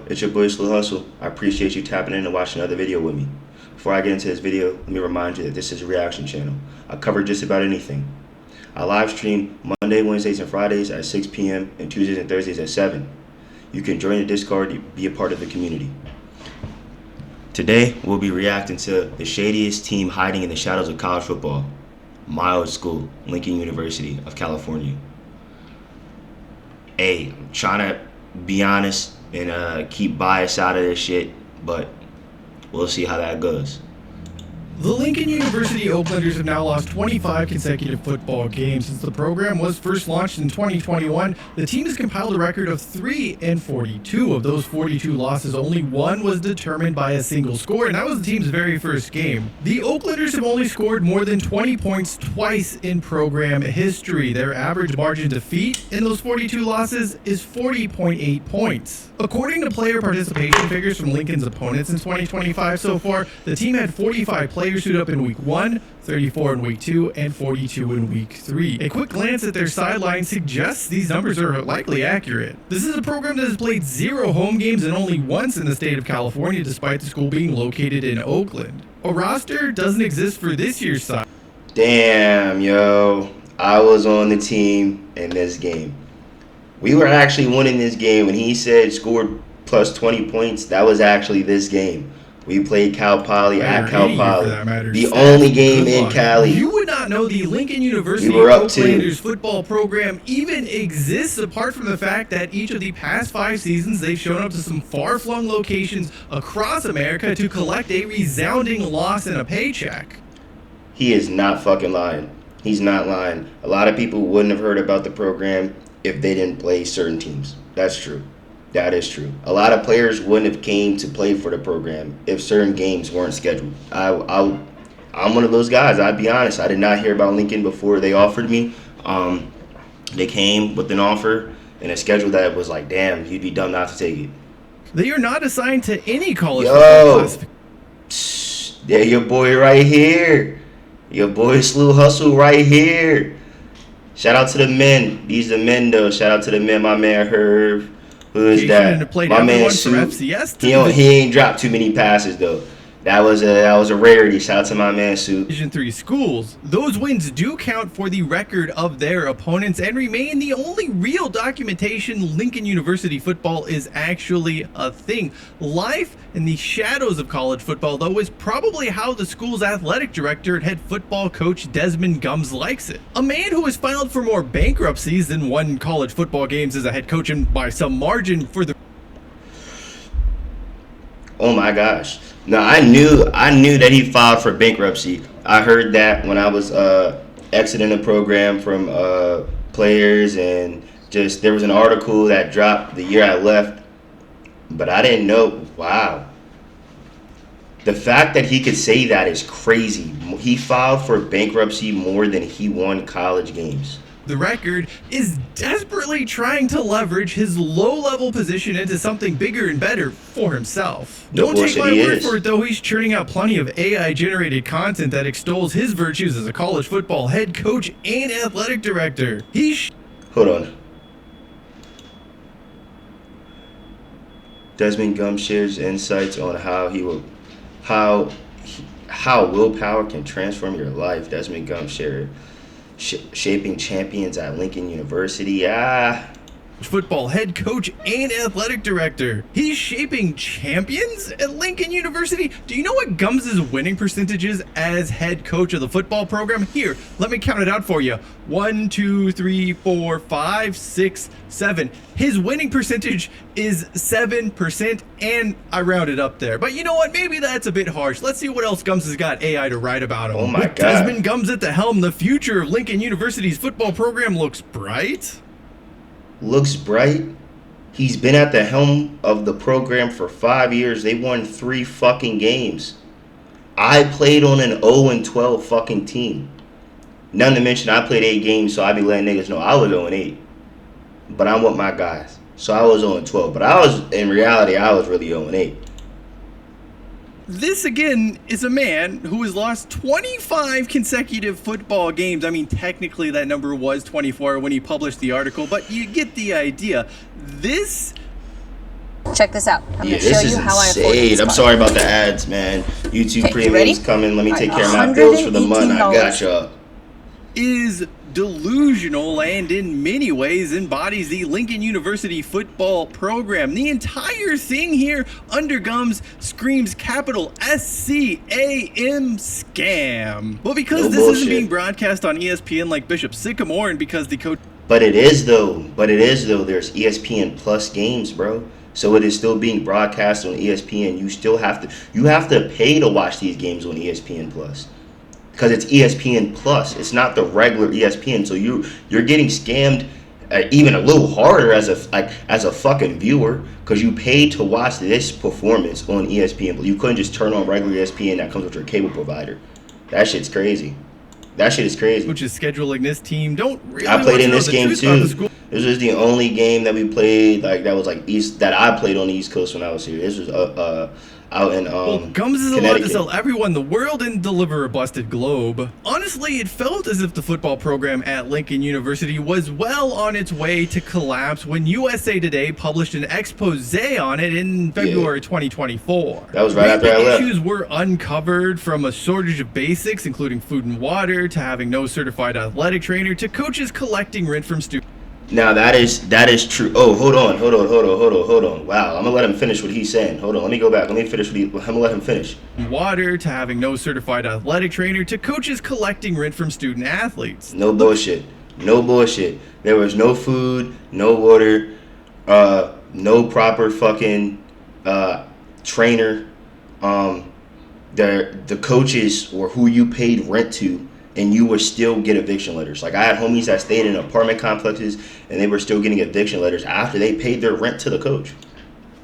It's your boy Sluu Hustle. I appreciate you tapping in and watching another video with me. Before I get into this video, let me remind you that this is a reaction channel. I cover just about anything. I live stream Monday, Wednesdays, and Fridays at 6 p.m. and Tuesdays and Thursdays at 7. You can join the Discord to be a part of the community. Today, we'll be reacting to the shadiest team hiding in the shadows of college football. My old school, Lincoln University of California. Hey, I'm trying to be honest and keep bias out of this shit, but we'll see how that goes. The Lincoln University Oaklanders have now lost 25 consecutive football games since the program was first launched in 2021. The team has compiled a record of 3-42. Of those 42 losses, only one was determined by a single score, and that was the team's very first game. The Oaklanders have only scored more than 20 points twice in program history. Their average margin of defeat in those 42 losses is 40.8 points. According to player participation figures from Lincoln's opponents in 2025 so far, the team had 45 players suit up in week 1, 34 in week 2, and 42 in week 3. A quick glance at their sideline suggests these numbers are likely accurate. This is a program that has played 0 home games and only once in the state of California, despite the school being located in Oakland. A roster doesn't exist for this year's side. Damn, yo. I was on the team in this game. We were actually winning this game. When he said scored plus 20 points, that was actually this game. We played Cal Poly at Cal Poly. The only game in Cali. You would not know the Lincoln University Oaklanders football program even exists apart from the fact that each of the past 5 seasons they've shown up to some far-flung locations across America to collect a resounding loss and a paycheck. He is not fucking lying. He's not lying. A lot of people wouldn't have heard about the program if they didn't play certain teams. That's true. That is true. A lot of players wouldn't have came to play for the program if certain games weren't scheduled. I'm one of those guys. I'd be honest. I did not hear about Lincoln before they offered me. They came with an offer and a schedule that was like, damn, you'd be dumb not to take it. They are not assigned to any college football classification. Yeah, your boy right here. Your boy Sluu Hustle right here. Shout out to the men. These are the men though. Shout out to the men. My man Herb. Who is that? My man Sluu. He ain't dropped too many passes though. That was a rarity. Shout out to my man Sluu. Division III schools. Those wins do count for the record of their opponents and remain the only real documentation Lincoln University football is actually a thing. Life in the shadows of college football, though, is probably how the school's athletic director and head football coach Desmond Gums likes it. A man who has filed for more bankruptcies than won college football games as a head coach, and by some margin for the... Oh my gosh. No, I knew that he filed for bankruptcy. I heard that when I was exiting the program from players, and just there was an article that dropped the year I left, but I didn't know. Wow. The fact that he could say that is crazy. He filed for bankruptcy more than he won college games. The record is desperately trying to leverage his low-level position into something bigger and better for himself. Don't take my word for it, though. He's churning out plenty of AI-generated content that extols his virtues as a college football head coach and athletic director. Hold on. Desmond Gums shares insights on how willpower can transform your life. Desmond Gums shared. Shaping champions at Lincoln University. Football head coach and athletic director. He's shaping champions at Lincoln University. Do you know what Gums' winning percentage is as head coach of the football program? Here, let me count it out for you. 1, 2, 3, 4, 5, 6, 7. His winning percentage is 7%, and I rounded up there. But you know what? Maybe that's a bit harsh. Let's see what else Gums has got AI to write about him. Oh my God. Desmond Gums at the helm, the future of Lincoln University's football program looks bright. Looks bright. He's been at the helm of the program for 5 years. They won 3 fucking games. I played on an 0-12 fucking team. None to mention I played 8 games, so I be letting niggas know I was 0-8. But I'm with my guys. So I was 0-12. But in reality, I was really 0-8. This, again, is a man who has lost 25 consecutive football games. I mean, technically that number was 24 when he published the article, but you get the idea. This Check this out. I'm Yeah, going to show this is you how I afford insane. this I'm car. sorry about the ads, man. YouTube Okay, you ready? Premium's coming. Let me take Alright, care of my bills for the month. I $118. got y'all. Is delusional and in many ways embodies the Lincoln University football program. The entire thing here screams capital SCAM scam. Well, because No this bullshit. isn't being broadcast on ESPN like Bishop Sycamore, and because the coach But it is though. There's ESPN Plus games, bro. So it is still being broadcast on ESPN. You have to pay to watch these games on ESPN Plus. Because it's ESPN Plus. It's not the regular ESPN. So you're getting scammed even a little harder as a fucking viewer, because you paid to watch this performance on ESPN. But you couldn't just turn on regular ESPN that comes with your cable provider. That shit's crazy. That shit is crazy. is scheduling this team don't really I played in want this to know the game truth about the too. school. This was the only game that we played that I played on the East Coast when I was here. This was out in Gums is allowed to Connecticut. sell everyone the world and deliver a busted globe. Honestly, it felt as if the football program at Lincoln University was well on its way to collapse when USA Today published an expose on it in February 2024. That was right after I left. Issues were uncovered, from a shortage of basics, including food and water, to having no certified athletic trainer, to coaches collecting rent from students. Now that is true. Oh, hold on. Wow, I'm gonna let him finish what he's saying. Hold on, let me go back. Let me finish I'm gonna let him finish. Water, to having no certified athletic trainer, to coaches collecting rent from student athletes. No bullshit. There was no food, no water, no proper fucking trainer. The coaches were who you paid rent to, and you would still get eviction letters. Like, I had homies that stayed in apartment complexes, and they were still getting eviction letters after they paid their rent to the coach.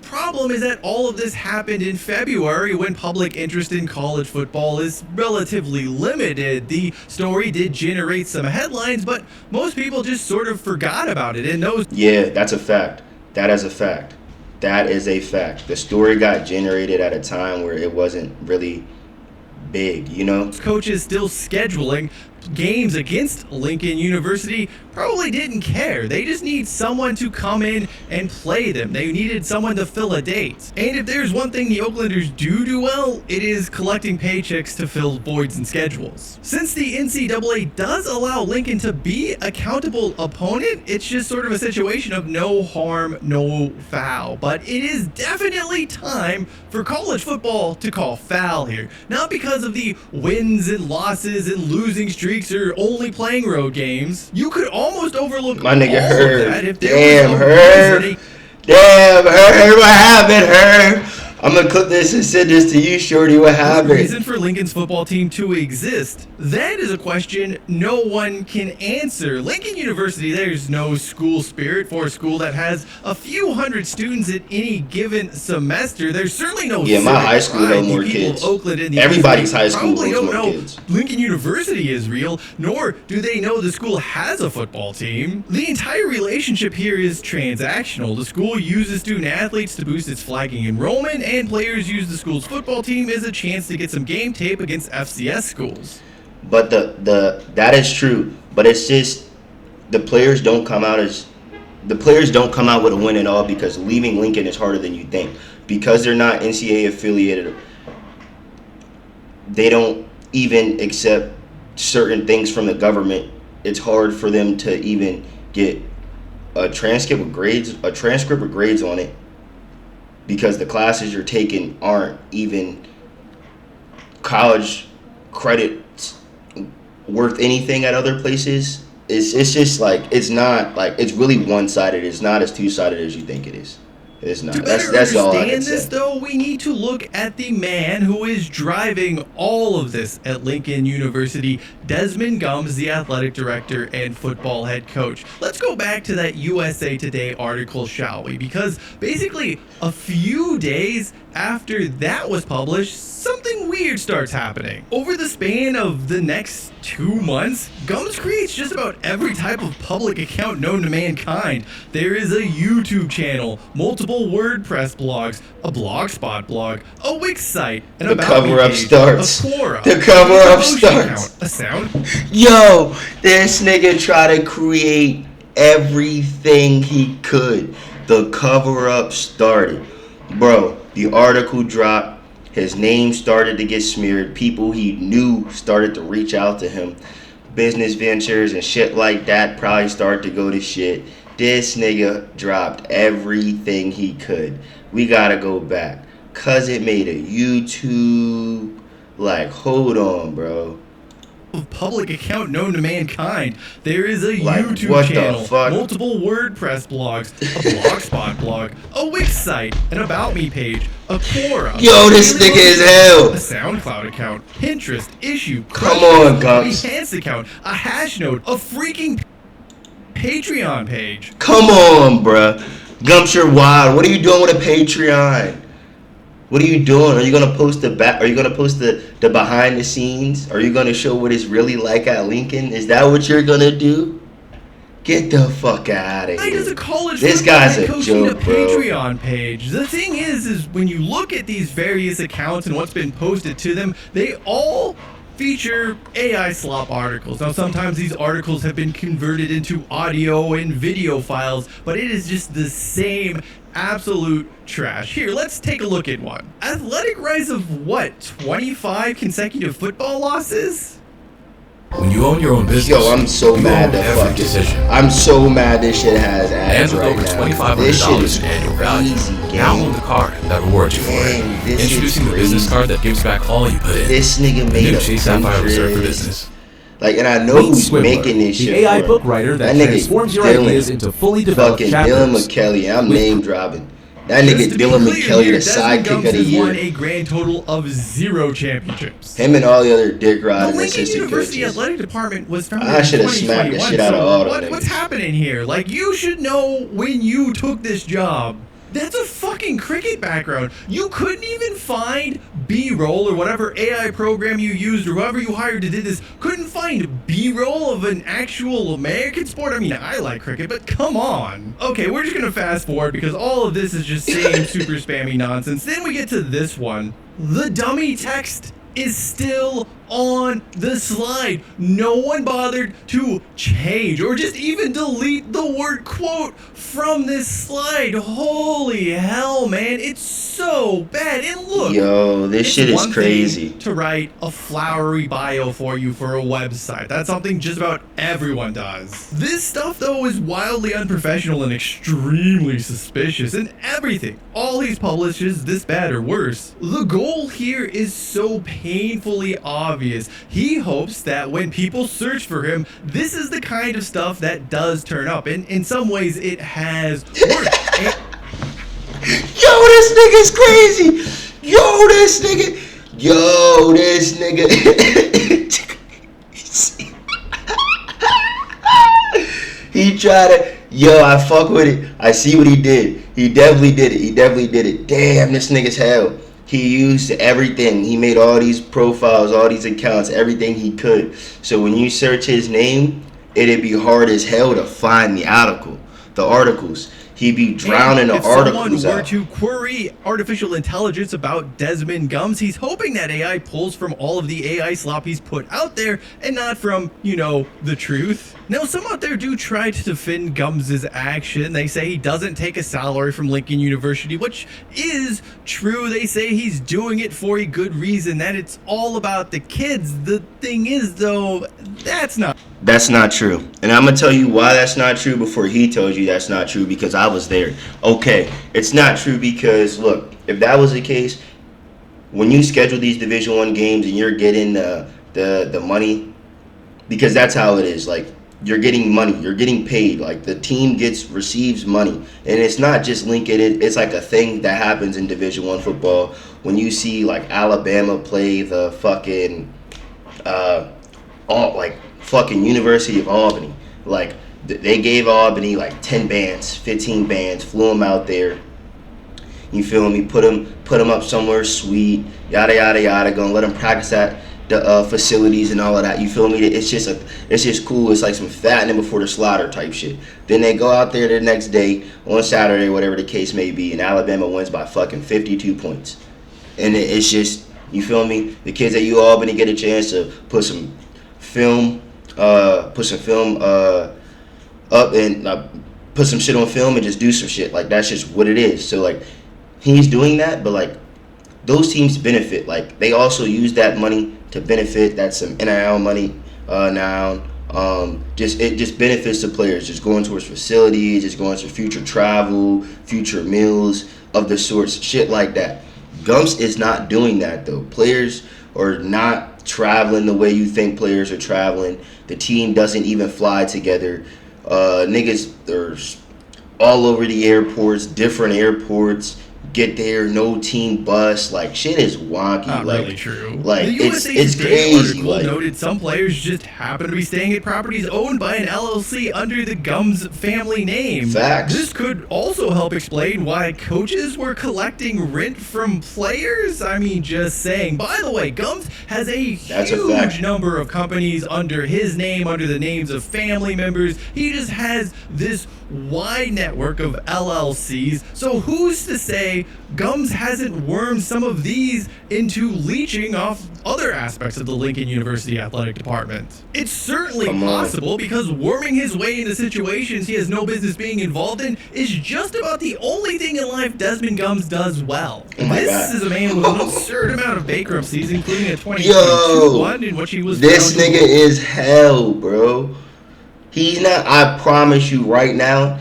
Problem is that all of this happened in February, when public interest in college football is relatively limited. The story did generate some headlines, but most people just sort of forgot about it. And those Yeah, that's a fact. That is a fact. The story got generated at a time where it wasn't really big, you know? coaches still scheduling games against Lincoln University probably didn't care. They just need someone to come in and play them. They needed someone to fill a date. And if there's one thing the Oaklanders do well, it is collecting paychecks to fill voids in schedules. Since the NCAA does allow Lincoln to be a countable opponent, it's just sort of a situation of no harm, no foul. But it is definitely time for college football to call foul here. Not because of the wins and losses and losing streaks or only playing road games. You could almost overlook My nigga all Herb. of that if there Damn, was no Herb. reason Damn, Herb, what happened, Herb? I'm gonna clip this and send this to you, Shorty. What happened? reason for Lincoln's football team to exist. That is a question no one can answer. Lincoln University, there's no school spirit for a school that has a few hundred students at any given semester. There's certainly no Yeah, my civic high school pride. had The more people kids. of Oakland and the Everybody's East high school probably was don't more know kids. Lincoln University is real, nor do they know the school has a football team. The entire relationship here is transactional. The school uses student athletes to boost its flagging enrollment, and players use the school's football team as a chance to get some game tape against FCS schools. But that is true. But it's just the players don't come out with a win at all, because leaving Lincoln is harder than you think. Because they're not NCAA affiliated, they don't even accept certain things from the government. It's hard for them to even get a transcript with grades on it, because the classes you're taking aren't even college credits worth anything at other places. It's just like, it's not like, it's really one-sided. It's not as two-sided as you think it is. It's not. To better That's all I can understand this, say. though, we need to look at the man who is driving all of this at Lincoln University, Desmond Gums, the athletic director and football head coach. Let's go back to that USA Today article, shall we? Because basically, a few days after that was published, something weird starts happening. Over the span of the next 2 months, Gums creates just about every type of public account known to mankind. There is a YouTube channel, multiple WordPress blogs, a Blogspot blog, a Wix site, an The About Me cover-up page, starts. a Quora, The cover-up a Notion starts. account, a sound. Yo, this nigga try to create everything he could. The cover-up started. Bro, the article dropped. His name started to get smeared. People he knew started to reach out to him. Business ventures and shit like that probably started to go to shit. This nigga dropped everything he could. We gotta go back. Cause it made a YouTube. Like, hold on, bro. Public account known to mankind. There is a Like, YouTube what the channel, fuck? multiple WordPress blogs, a Blogspot blog, a Wix site, an About Me page, a Quora. Yo, this nigga is hell. A SoundCloud account, Pinterest, Issue, Come on, Gumps. Behance account, a Hashnote, a freaking Patreon page. Come on, bruh. Gumps, you're wild. What are you doing with a Patreon? What are you doing? Are you gonna post the back? Are you gonna post the behind the scenes? Are you gonna show what it's really like at Lincoln? Is that what you're gonna do? Get the fuck out of Like, here. as a college This football guy's head a coach need joke, bro. Patreon page. The thing is when you look at these various accounts and what's been posted to them, they all feature AI slop articles. Now, sometimes these articles have been converted into audio and video files, but it is just the same absolute trash. Here, let's take a look at one. Athletic rise of what? 25 consecutive football losses? When you own your own business, Yo, I'm so you mad own that every fucking. decision. I'm so mad this shit has And ads with right over now. This shit $2,500 is in annual value, crazy, now gang. own the card that rewards you for it. Dang, this Introducing shit's the business crazy. card that gives back all you put in. This nigga The made new a Chase Sapphire Reserve for Pinterest. Business. Like, and I know Meet who's Swibbler, making this the shit. AI for book him. writer that nigga transforms your Dylan, ideas into fully developed fucking chapters. Dylan McKelly. I'm With- name dropping. That Just nigga to be Dylan clear McKelly, here, the Desmond sidekick Gums of the has won year. a grand total of 0 championships. Him and all the other dick The riding Lincoln assistant University coaches. Athletic Department was founded I in shoulda smacked the 2021, shit out of so all them what's niggas. happening here? Like, you should know when you took this job. That's a fucking cricket background. You couldn't even find B-roll or whatever AI program you used or whoever you hired to do this. Couldn't find B-roll of an actual American sport. I mean, I like cricket, but come on. Okay, we're just gonna fast forward because all of this is just same super spammy nonsense. Then we get to this one. The dummy text is still on the slide. No one bothered to change or just even delete the word quote from this slide. Holy hell, man. It's so bad. And look, Yo, this it's shit is one crazy. thing to write a flowery bio for you for a website. That's something just about everyone does. This stuff, though, is wildly unprofessional and extremely suspicious, and everything all he's published is this bad or worse. The goal here is so painfully obvious. He hopes that when people search for him, this is the kind of stuff that does turn up, and in some ways it has worked. And Yo, this nigga's crazy. Yo, this nigga. He tried to. Yo, I fuck with it. I see what he did. He definitely did it. Damn, this nigga's hell. He used everything. He made all these profiles, all these accounts, everything he could. So when you search his name, it'd be hard as hell to find the articles. He'd be drowning the if articles someone were out. to query artificial intelligence about Desmond Gums, he's hoping that AI pulls from all of the AI slop he's put out there and not from, the truth. Now, some out there do try to defend Gums' action. They say he doesn't take a salary from Lincoln University, which is true. They say he's doing it for a good reason, that it's all about the kids. The thing is, though, that's not true. And I'm going to tell you why that's not true before he tells you that's not true, because I was there. Okay, it's not true because, look, if that was the case, when you schedule these Division I games and you're getting the money, because that's how it is, like, you're getting money, you're getting paid, like, the team receives money. And it's not just Lincoln, it's like a thing that happens in Division I football. When you see, like, Alabama play the fucking, fucking University of Albany, like, they gave Albany like 10 bands, 15 bands, flew them out there. You feel me? Put them up somewhere sweet, yada yada yada. Gonna let them practice at the facilities and all of that. You feel me? It's just cool. It's like some fattening before the slaughter type shit. Then they go out there the next day on Saturday, whatever the case may be, and Alabama wins by fucking 52 points. And it's just, you feel me? The kids at U Albany get a chance to put some film up and put some shit on film and just do some shit. Like, that's just what it is. So, like, he's doing that, but like those teams benefit. Like they also use that money to benefit. That's some NIL money now. It just benefits the players. Just going towards facilities, just going to future travel, future meals of the sorts, shit like that. Gumps is not doing that though. Players are not traveling the way you think players are traveling. The team doesn't even fly together. Niggas are all over the airports, different airports. Get there, no team bus. Like shit is wonky. Not like, really true. Like the USA it's Today crazy. article Like, noted some players just happen to be staying at properties owned by an LLC under the Gums family name. Facts. This could also help explain why coaches were collecting rent from players. I mean, just saying. By the way, Gums has a huge number of companies under his name, under the names of family members. He just has this wide network of LLCs. So who's to say Gums hasn't wormed some of these into leeching off other aspects of the Lincoln University athletic department? It's certainly possible because worming his way into situations he has no business being involved in is just about the only thing in life Desmond Gums does well. This is a man with an absurd amount of bankruptcies, including a 2022 one in which he was this nigga is hell, bro. He's not, I promise you right now,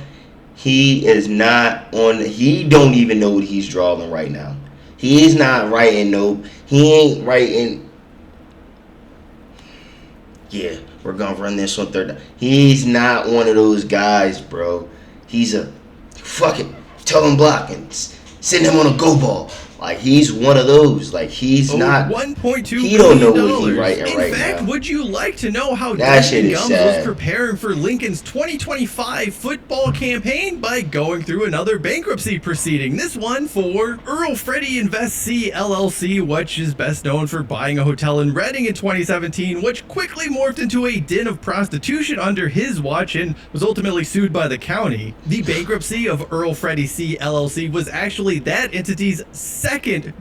he is not on, he don't even know what he's drawing right now. He's not writing he ain't writing, yeah, we're gonna run this on third down. He's not one of those guys, bro. He's a, fuck it, tell him block and send him on a go ball. Like, he's one of those. Like, he's not. $1.2 he don't know what he's writing right now. In fact, would you like to know how Desmond Gums was preparing for Lincoln's 2025 football campaign? By going through another bankruptcy proceeding. This one for Earl Freddie Invest C LLC, which is best known for buying a hotel in Reading in 2017, which quickly morphed into a den of prostitution under his watch and was ultimately sued by the county. The bankruptcy of Earl Freddie C LLC was actually that entity's second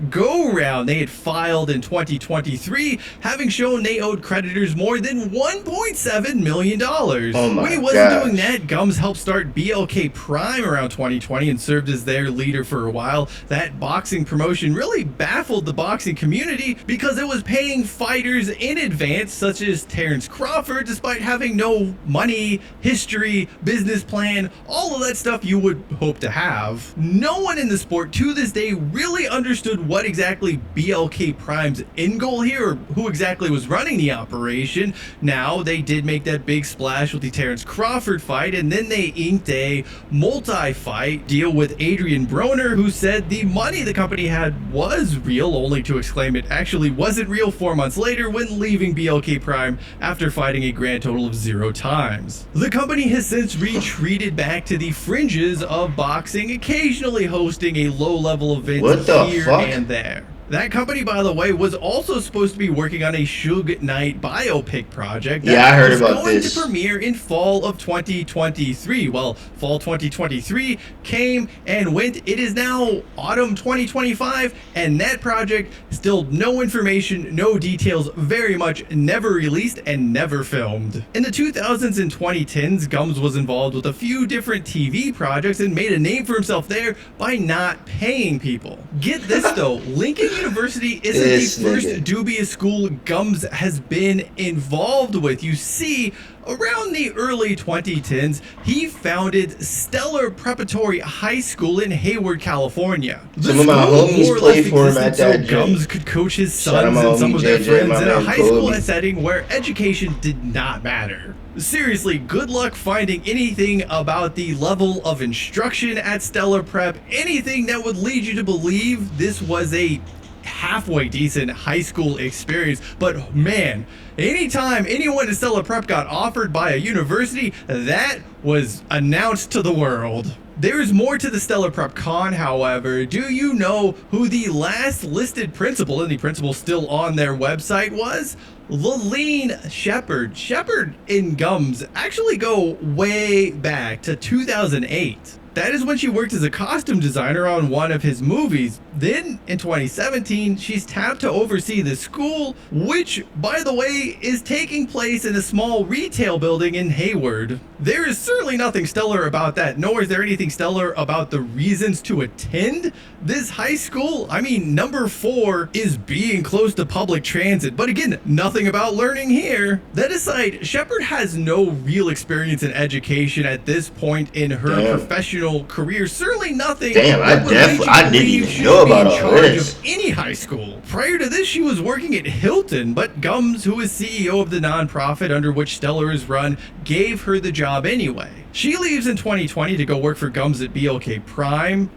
go-round. They had filed in 2023, having shown they owed creditors more than $1.7 million. When he wasn't doing that, Gums helped start BLK Prime around 2020 and served as their leader for a while. That boxing promotion really baffled the boxing community because it was paying fighters in advance, such as Terrence Crawford, despite having no money, history, business plan, all of that stuff you would hope to have. No one in the sport to this day really understood what exactly BLK Prime's end goal here, or who exactly was running the operation. Now, they did make that big splash with the Terrence Crawford fight, and then they inked a multi-fight deal with Adrian Broner, who said the money the company had was real, only to exclaim it actually wasn't real 4 months later when leaving BLK Prime after fighting a grand total of 0 times. The company has since retreated back to the fringes of boxing, occasionally hosting a low-level event here and there. That company, by the way, was also supposed to be working on a Suge Knight biopic project that I heard about was going to premiere in fall of 2023. Well, fall 2023 came and went. It is now autumn 2025, and that project, still no information, no details, very much never released and never filmed. In the 2000s and 2010s, Gums was involved with a few different TV projects and made a name for himself there by not paying people. Get this though, Lincoln University isn't the first dubious school Gums has been involved with. You see, around the early 2010s, he founded Stellar Preparatory High School in Hayward, California. Some of my homies played for him at that gym. Gums could coach his sons and some of their friends in a high school setting where education did not matter. Seriously, good luck finding anything about the level of instruction at Stellar Prep, anything that would lead you to believe this was a halfway decent high school experience. But man, anytime anyone at Stellar Prep got offered by a university, that was announced to the world. There's more to the Stellar Prep Con, however. Do you know who the last listed principal, and the principal still on their website, was? Laleen Shepard. Shepard and Gums actually go way back to 2008. That is when she worked as a costume designer on one of his movies. Then, in 2017, she's tapped to oversee the school, which, by the way, is taking place in a small retail building in Hayward. There is certainly nothing stellar about that, nor is there anything stellar about the reasons to attend this high school. I mean, number 4 is being close to public transit, but again, nothing about learning here. That aside, Shepard has no real experience in education at this point in her professional career. Certainly nothing. I didn't even know about all this. Of any high school. Prior to this, she was working at Hilton, but Gums, who is CEO of the nonprofit under which Stellar is run, gave her the job anyway. She leaves in 2020 to go work for Gums at BLK Prime.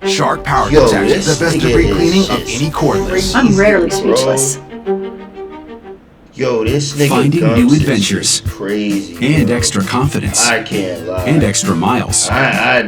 Shark Power Protect, the best debris cleaning of any cordless. I'm rarely speechless. Yo, this nigga Finding Gums new adventures. is crazy. And bro. extra confidence. I can't lie. And extra miles. I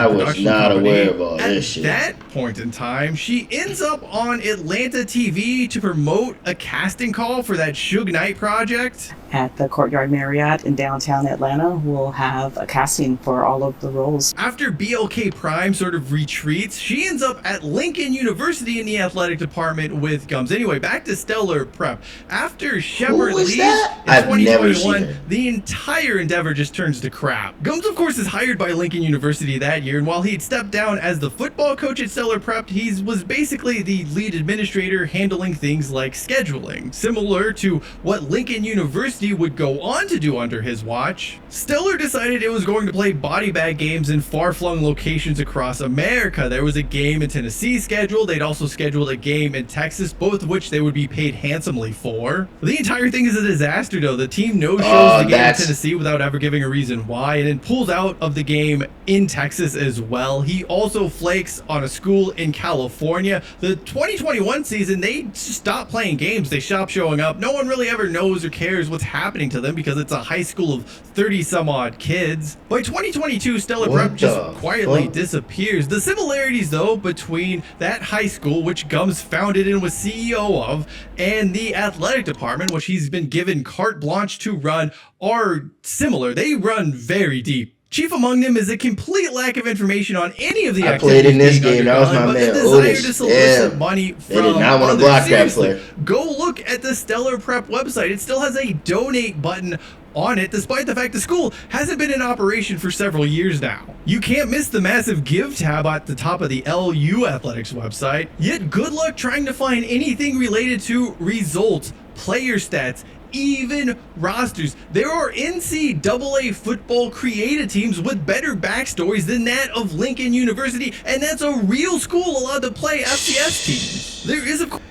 was not aware of all this shit. At that point in time, she ends up on Atlanta TV to promote a casting call for that Suge Knight project. At the Courtyard Marriott in downtown Atlanta, we'll have a casting for all of the roles. After BLK Prime sort of retreats, she ends up at Lincoln University in the athletic department with Gums. Anyway, back to Stellar Prep. After Shepard leaves in I've never seen 2021, her. the entire endeavor just turns to crap. Gums, of course, is hired by Lincoln University that year, and while he had stepped down as the football coach at Stellar Prep, he was basically the lead administrator handling things like scheduling, similar to what Lincoln University would go on to do under his watch. Stellar decided it was going to play body bag games in far-flung locations across America. There was a game in Tennessee scheduled. They'd also scheduled a game in Texas, both of which they would be paid handsomely for. The entire thing is a disaster, though. The team no-shows the game in Tennessee without ever giving a reason why, and then pulls out of the game in Texas as well. He also flakes on a school in California. The 2021 season, they stopped playing games. They stopped showing up. No one really ever knows or cares what's happening to them because it's a high school of 30 some odd kids. By 2022, Stellar Prep just quietly disappears. The similarities, though, between that high school, which Gums founded and was CEO of, and the athletic department, which he's been given carte blanche to run, are similar. They run very deep. Chief among them is a complete lack of information on any of the I activities played in this being game. That was my undergone, man but the desire Otis. to solicit Damn. money from They did not want to others. block that Seriously, player. go look at the Stellar Prep website. It still has a donate button on it, despite the fact the school hasn't been in operation for several years now. You can't miss the massive give tab at the top of the LU Athletics website. Yet good luck trying to find anything related to results, player stats, even rosters. There are NCAA football created teams with better backstories than that of Lincoln University, and that's a real school allowed to play FCS teams. There is, of course,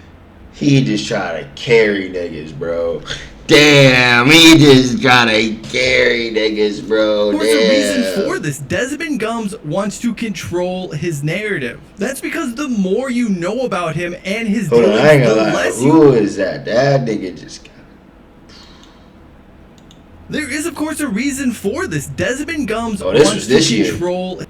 He just tried to carry niggas, bro. Damn, he just tried to carry niggas, bro. a Damn. reason for this. Desmond Gums wants to control his narrative. That's because the more you know about him and his Hold on, dealings, I ain't the gonna lie. less Who is that? That nigga just got... There is, of course, a reason for this. Desmond Gums Oh, this wants was this to year. control his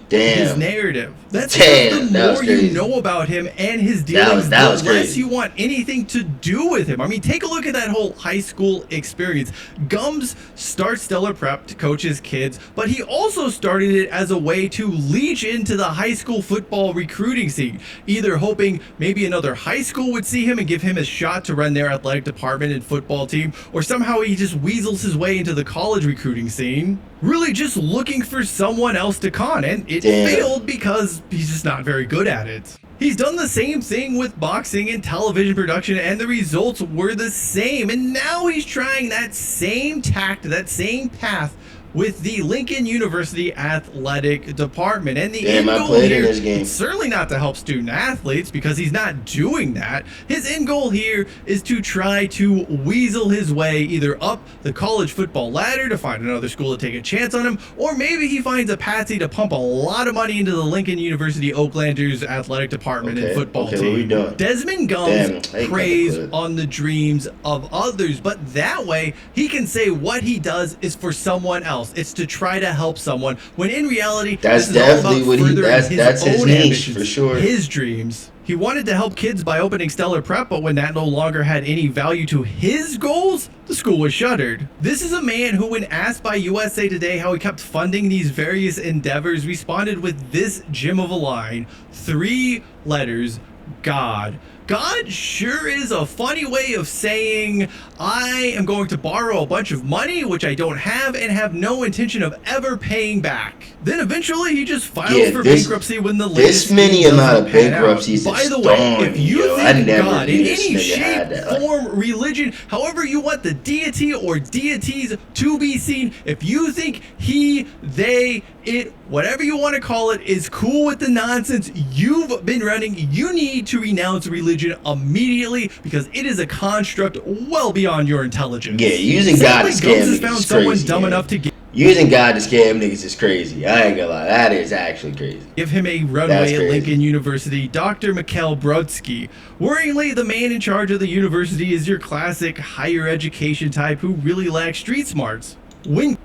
Damn. narrative. That's Damn, because that the was more you crazy. know about him and his dealings, that the was less crazy. you want anything to do with him. I mean, take a look at that whole high school experience. Gums starts Stellar Prep to coach his kids, but he also started it as a way to leech into the high school football recruiting scene, either hoping maybe another high school would see him and give him a shot to run their athletic department and football team, or somehow he just weasels his way into the college recruiting scene. Really just looking for someone else to con, and it failed because he's just not very good at it. He's done the same thing with boxing and television production, and the results were the same. And now he's trying that same tact, that same path with the Lincoln University Athletic Department. And the end goal here is certainly not to help student athletes, because he's not doing that. His end goal here is to try to weasel his way either up the college football ladder to find another school to take a chance on him, or maybe he finds a patsy to pump a lot of money into the Lincoln University Oaklanders athletic department and football team. What we doing? Desmond Gums preys on the dreams of others, but that way he can say what he does is for someone else. It's to try to help someone, when in reality, that's this is all definitely about what he. That's his own niche ambitions, for sure. his dreams. He wanted to help kids by opening Stellar Prep, but when that no longer had any value to his goals, the school was shuttered. This is a man who, when asked by USA Today how he kept funding these various endeavors, responded with this gem of a line: 3 letters, God. God sure is a funny way of saying, I am going to borrow a bunch of money, which I don't have, and have no intention of ever paying back. Then eventually he just files for bankruptcy when the latest this many scheme amount doesn't of pan out. bankruptcies By is the way, dawn, if you yo. I think never God knew in this any nigga shape, had that, like- form, religion, however you want the deity or deities to be seen, if you think he, they, it, whatever you want to call it, is cool with the nonsense you've been running, you need to renounce religion immediately because it is a construct well beyond your intelligence. Yeah, using God to Sadly, scam Gums has niggas found is someone crazy. dumb Yeah. enough to Using God to scam niggas is crazy. I ain't gonna lie. That is actually crazy. give him a That's runway at crazy. Lincoln University. Dr. Mikhail Brodsky. Worryingly, the man in charge of the university is your classic higher education type who really lacks street smarts. When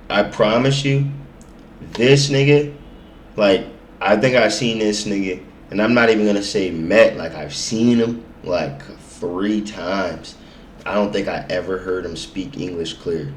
I promise you, this nigga, like, I think I've seen this nigga, and I'm not even gonna say met, like, I've seen him, like, 3 times. I don't think I ever heard him speak English clear.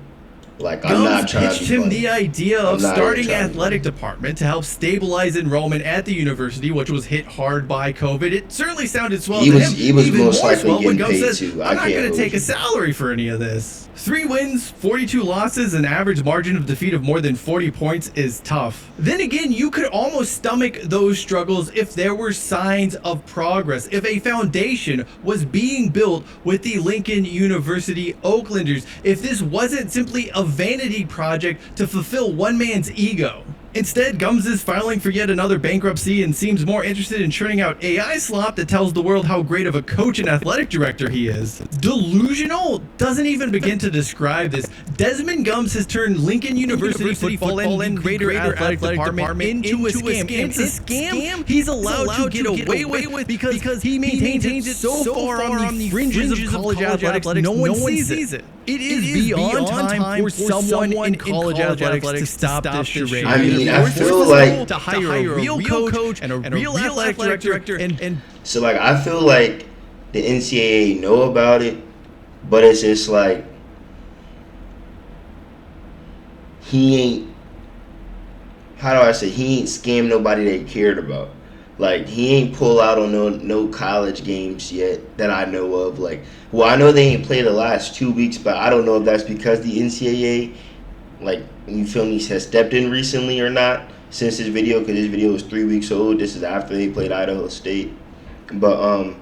Like, I'm not Gums trying to pitched be him funny. the idea I'm of not starting even trying to be athletic funny. department to help stabilize enrollment at the university, which was hit hard by COVID. It certainly sounded swell He to was- him. he was even most more likely swell when getting Gums paid says, too. I I'm not can't going to hold take you. a salary for any of this. 3 wins, 42 losses, an average margin of defeat of more than 40 points is tough. Then again, you could almost stomach those struggles if there were signs of progress, if a foundation was being built with the Lincoln University Oaklanders, if this wasn't simply a vanity project to fulfill one man's ego. Instead, Gums is filing for yet another bankruptcy and seems more interested in churning out AI slop that tells the world how great of a coach and athletic director he is. Delusional doesn't even begin to describe this. Desmond Gums has turned Lincoln University football and the greater athletic department into a scam. It's a scam he's allowed to get away with because he maintains it so far on the fringes of college athletics, no one sees it. It is beyond time for someone in college athletics to stop this charade. I mean, I Forces feel the like- school to hire a real coach and a real athletic director and So, like, I feel like the NCAA know about it, but it's just like, he ain't, how do I say, he ain't scammed nobody they cared about. Like, he ain't pull out on no college games yet that I know of. Like, well, I know they ain't played the last 2 weeks, but I don't know if that's because the NCAA, like, you feel me, has stepped in recently or not since this video, because this video was 3 weeks old. This is after they played Idaho State. But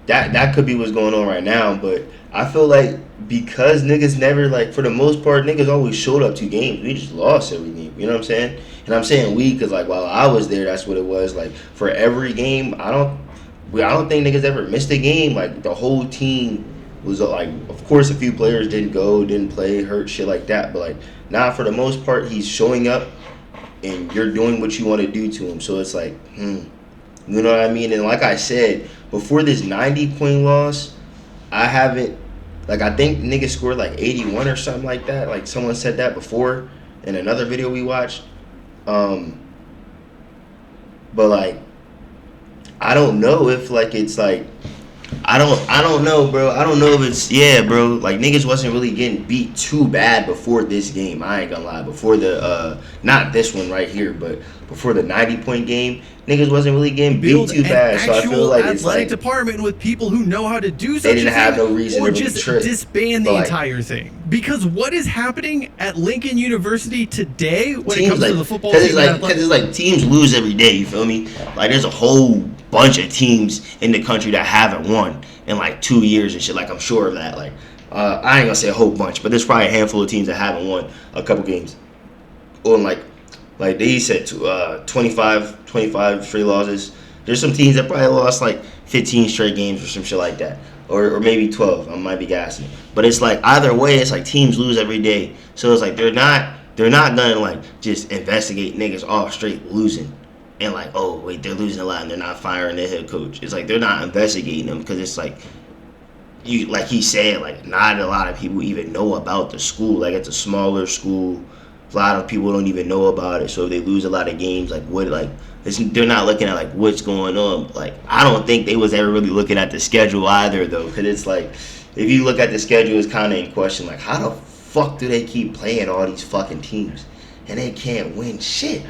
that could be what's going on right now. But I feel like because niggas never, like, for the most part, niggas always showed up to games. We just lost every game. You know what I'm saying? And I'm saying we because, like, while I was there, that's what it was. Like, for every game, I don't think niggas ever missed a game. Like, the whole team was, like, of course, a few players didn't go, didn't play, hurt, shit like that. But, like, nah, for the most part, he's showing up and you're doing what you want to do to him. So it's like, you know what I mean? And like I said, before this 90-point loss, I haven't, like, I think niggas scored like 81 or something like that. Like, someone said that before in another video we watched. But, like, I don't know if, like, it's like, I don't know, bro. I don't know if it's, yeah, bro. Like, niggas wasn't really getting beat too bad before this game. I ain't gonna lie. Before the, not this one right here, but before the 90-point game, niggas wasn't really getting beat build too an bad. So I actual feel like it's athletic like, department with people who know how to do such they didn't a have thing, no reason or to really just trip. disband But, the like, entire thing. Because what is happening at Lincoln University today when it teams comes like, to the football cause team it's and like, athletics? cause it's like teams lose every day. You feel me? Like, there's a whole bunch of teams in the country that haven't won in like 2 years and shit. Like, I'm sure of that. Like, I ain't gonna say a whole bunch, but there's probably a handful of teams that haven't won a couple games. Or like they said, 25 straight losses. There's some teams that probably lost like 15 straight games or some shit like that. Or maybe 12. I might be gassing it. But it's like, either way, it's like teams lose every day. So it's like they're not gonna like just investigate niggas off straight losing. And like, oh wait, they're losing a lot and they're not firing their head coach. It's like they're not investigating them because it's like, you, like he said, like, not a lot of people even know about the school. Like, it's a smaller school. A lot of people don't even know about it. So if they lose a lot of games, like, what, like, they're not looking at like what's going on. Like, I don't think they was ever really looking at the schedule either, though, because it's like, if you look at the schedule, it's kind of in question. Like, how the fuck do they keep playing all these fucking teams and they can't win shit?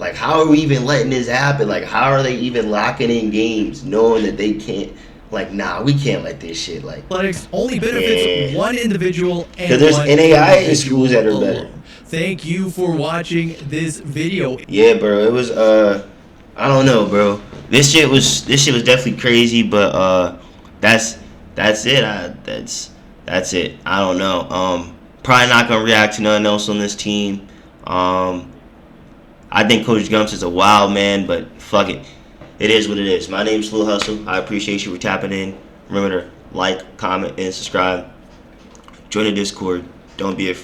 Like, how are we even letting this happen? Like, how are they even locking in games knowing that they can't? Like, nah, we can't let this shit, like... Athletics only benefits one individual and 'Cause there's one NAI in individual schools that are better. alone. Thank you for watching this video. Yeah, bro, it was, I don't know, bro. This shit was definitely crazy, but, that's it. That's it. I don't know. Probably not gonna react to nothing else on this team. I think Coach Gumps is a wild man, but fuck it. It is what it is. My name's Sluu Hustle. I appreciate you for tapping in. Remember to like, comment, and subscribe. Join the Discord. Don't be afraid.